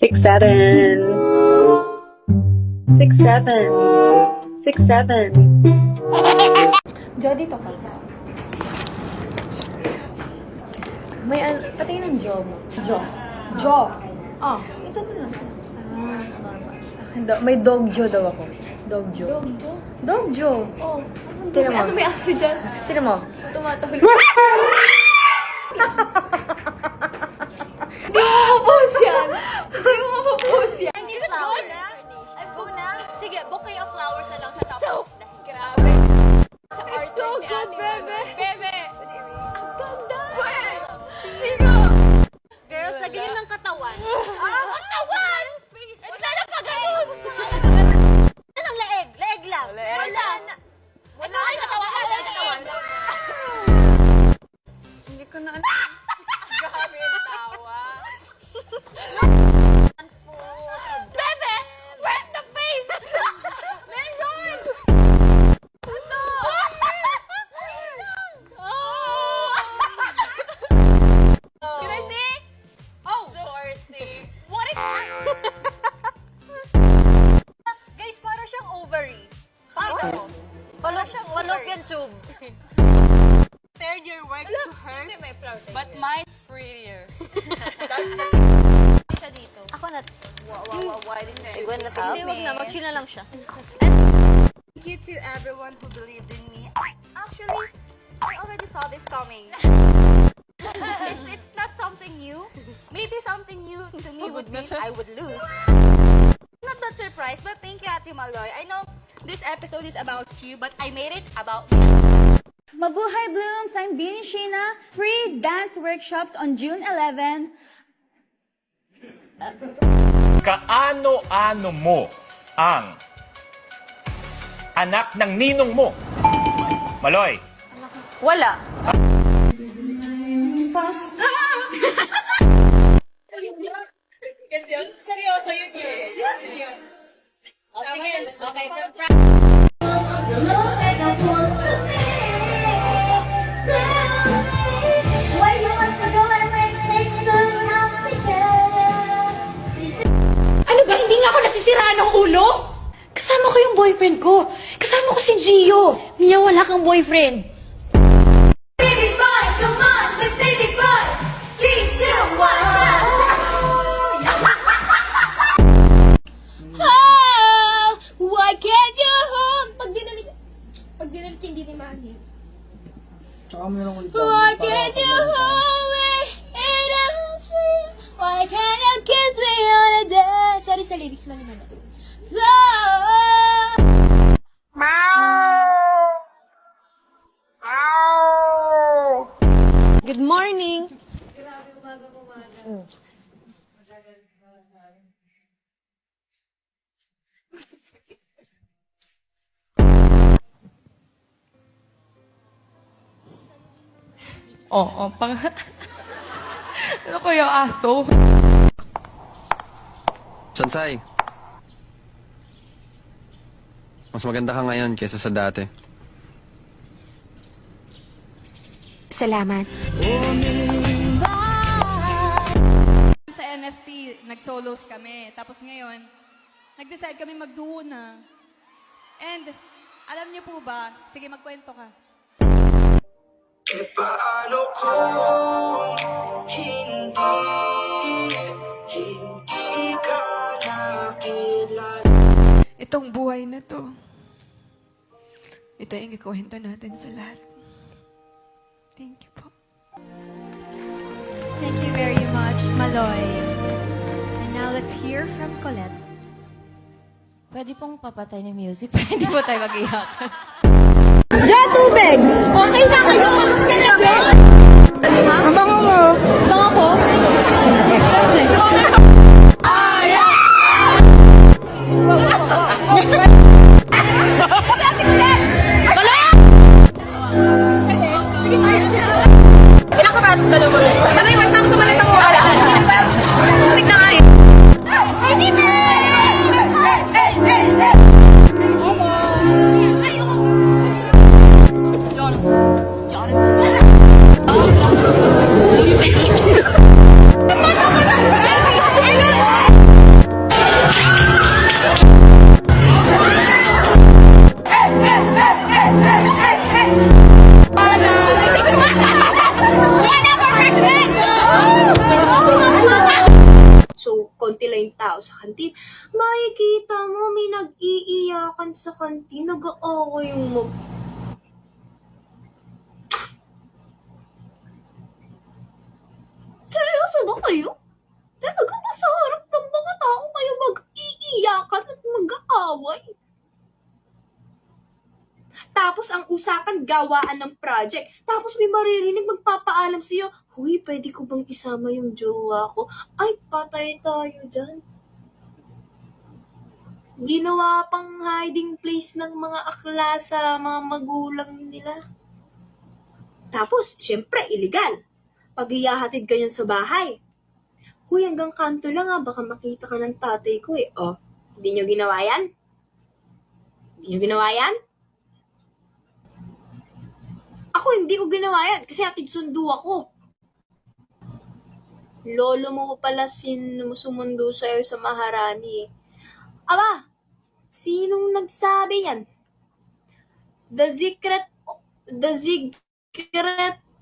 Six, seven. 6'7". 6'7". Jo, dito ka. May patingin ng Jo mo. Jo. Oh, ito na lang. May dog Jo daw ako. Dog Jo. Dog Jo? Oh. Tira mo. Ano may aso dyan? Tira mo. Tumatahol. Hindi mo mapopost yan. Hindi mo mapopost yan. Is it good? I'm good na? Sige, bouquet of flowers na lang sa top. So, grabe. Sa art so good, bebe. Bebe. Ang ganda. Sino? Girls, lagyan yun ng katawan. Katawan! Wala na pa ganun. Ano ng leeg? Leeg lang. Wala na. Wala na katawan. Wala na katawan. Hindi ko na... Grabe yung tawa. Bebe! Where's the face? Meron! Ano? Can I see? Oh! Sorcy. What is that? Guys, parang siyang ovary. Parang fallopian tube. Compared your work to hers, but mine's prettier. That's the siya dito. Ako na. Why didn't you? Siguro na Hindi, wag na. Mag-chill na lang siya. Thank you to everyone who believed in me. Actually, I already saw this coming. It's not something new. Maybe something new to me would mean I would lose. Not that surprised, but thank you, Ate Maloy. I know this episode is about you, but I made it about me. Mabuhay Blooms! I'm Beanie Sheena. Free dance workshops on June 11. Kaano-ano mo ang anak ng ninong mo? Maloy. Wala. Seryoso yun yun. Sige, okay. Ano ba? Hindi nga ako nasisiraan ng ulo? Kasama ko yung boyfriend ko. Kasama ko si Gio. Mia, wala kang boyfriend. Baby boy, come on, the baby boy. 3, 2, 1, Why can't you hold? Pag dinalit hindi ni Manny. Why can't you hold me in a street? Why can't you kiss me on a day? Sorry sa lyrics mo naman. Good morning. Oo, pang... Ano kaya aso? Sansay, mas maganda ka ngayon kaysa sa dati. Salamat. Sa NFT, nag-solos kami. Tapos ngayon, nag-decide kami mag-duo na. And, alam niyo po ba, sige magkwento ka. Paano kung hindi ka nakilala? Itong buhay na to, ito yung ikuwento natin sa lahat. Thank you po. Thank you very much, Maloy. And now let's hear from Colette. Pwede pong papatay ng music. Hindi po tayo mag-iyak. Tubig! Okay na kayo! Ang bango mo! Bango ko? Ilang kamatis na naman? Talay mo siyang sumalit ang wala. Tunig na nga yun. tao sa kantin. Makikita mo, may nag-iiyakan sa kantin. Nag-aaway yung Seryoso ba kayo? Talaga ba sa harap ng mga tao kayo mag-iiyakan at mag-aaway? Tapos ang usapan, gawaan ng project. Tapos may maririnig magpapaalam sa'yo, huy, pwede ko bang isama yung jowa ko? Ay, patay tayo dyan. Ginawa pang hiding place ng mga akla sa mga magulang nila. Tapos, syempre, illegal. Pag iyahatid ka yan sa bahay, huy, hanggang kanto lang baka makita ka ng tatay ko eh. Oh, hindi nyo ginawa yan? Hindi nyo ginawa yan? Ako hindi ko ginawa yan kasi hatid sundo ako. Lolo mo pala sumundo sa'yo sa Maharani. Aba, sinong nagsabi yan? The secret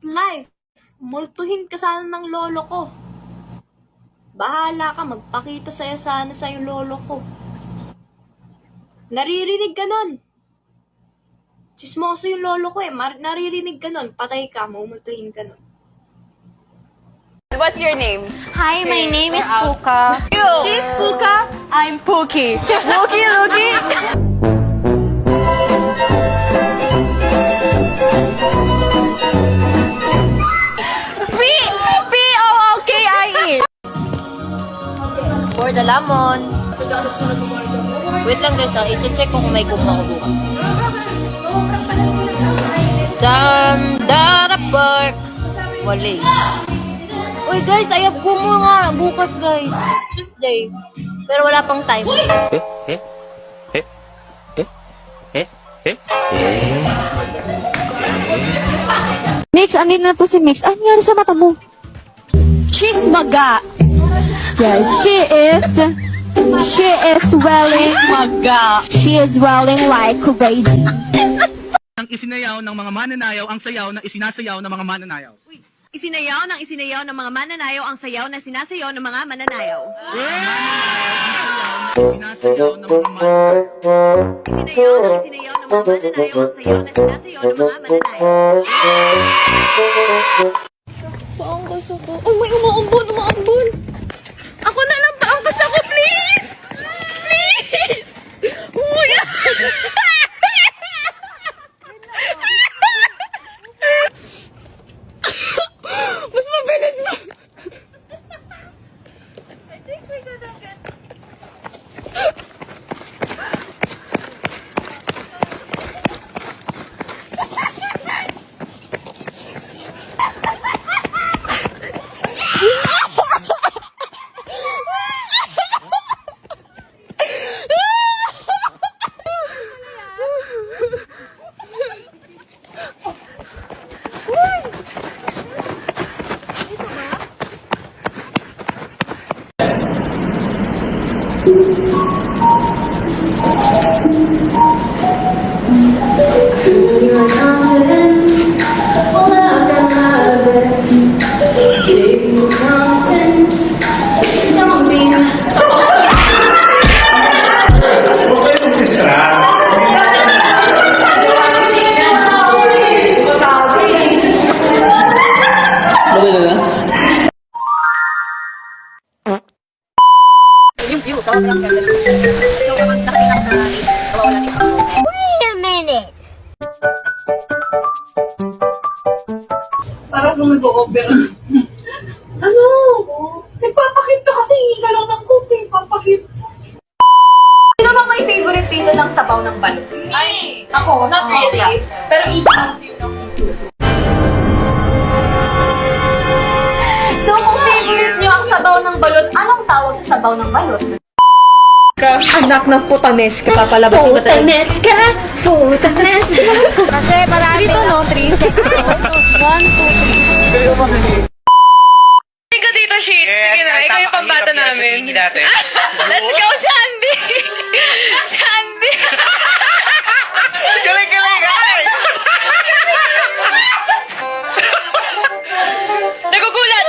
life. Multuhin ka sana ng lolo ko. Bahala ka, magpakita sana sa'yo lolo ko. Naririnig ka nun. Chismoso yung lolo ko eh. Naririnig ka nun. Patay ka, mumultuhin ka nun. What's your name? Hi, my name is Puka. She's Puka, I'm Pookie. Pookie, Lookie. P-O-O-K-I-E. For the lemon. Wait lang guys, i-check ko kung may kumo ako bukas. Sandara Park. Wali. Uy guys, I have kumo nga bukas guys. Tuesday. Pero wala pang time. Mix, andin na po si Mix. Ano nangyari sa mata mo? She's maga. Yes, she is welling. Maga. She is welling like crazy. Ang isinayaw ng mga mananayaw ang sayaw na isinasayaw ng mga mananayaw. Isinayaw ng mga mananayaw ang sayaw na sinasayaw ng mga mananayaw. Isinasayaw ng mga mananayaw. Isinayaw ng mga mananayaw ang sayaw na sinasayaw ng mga mananayaw. Paangkas ako. Oh, may umaambon. Ako na lang, paangkas ako, please! Please! Uy! Mas mabilis ba? I think we gonna get... Wait a minute. Parang kung nag-o-opera. Ano? Nagpapakit ka kasi hindi ka lang ng coping. Papakit. Sino bang may favorite dito ng sabaw ng balot? Ay, ako. Not really. Pero ikaw kasi yung sisiyo. So, kung favorite nyo ang sabaw ng balot, anong tawag sa sabaw ng balot? Anak ng putanes ka, papalabasin ka talaga. Putanes ka. Kasi marami Three to no, three. 1, 2, 3. Ikaw dito, shit. Sige na, ikaw yung pambata namin. Let's go, Sandy! Sandy! Galing-galing, ay! Nagugulat!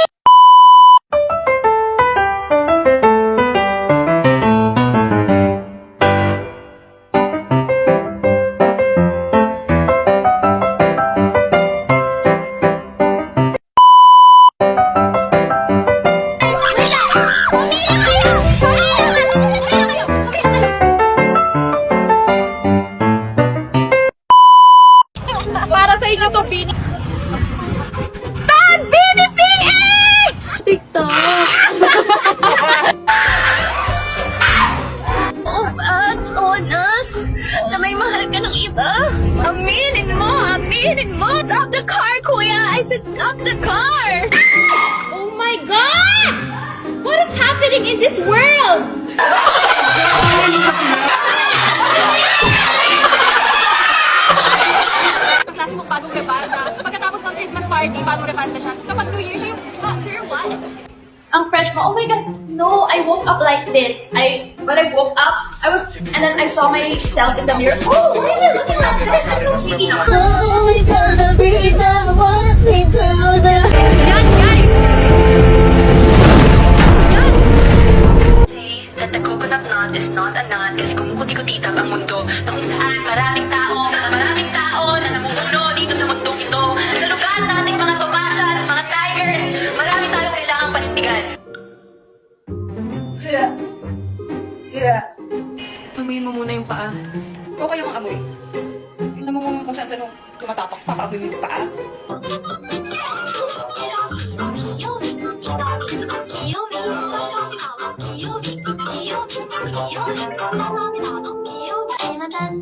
Buhay niyo to, Bini! Stop! Bini PH! TikTok. Honest na may mahal ka ng iba. Aminin mo! Aminin mo! Stop the car, kuya! I said stop the car! Oh my God! What is happening in this world? Klase mong bagong rebanda. Pagkatapos ng Christmas party, bagong rebanda siya. Tapos kapag New Year's, yung, sir, what? Ang fresh mo. Oh my God. No, I woke up like this. When I woke up, and then I saw myself in the mirror. Oh, why am I looking like this? I'm so cheeky. Yan, guys! Say that the coconut nut is not a nut kasi kumukuti-kutitap ang mundo na kung saan maraming tao na namumuno dito sa mundong ito. Sa lugar nating mga Tomasha at mga Tigers, marami tayong kailangang panindigan. Sira. Amuyin mo muna yung paa. Ikaw kayo mang amoy. Tingnan mo kung saan tumatapak. Papaamoy mo yung paa. Hey, madam,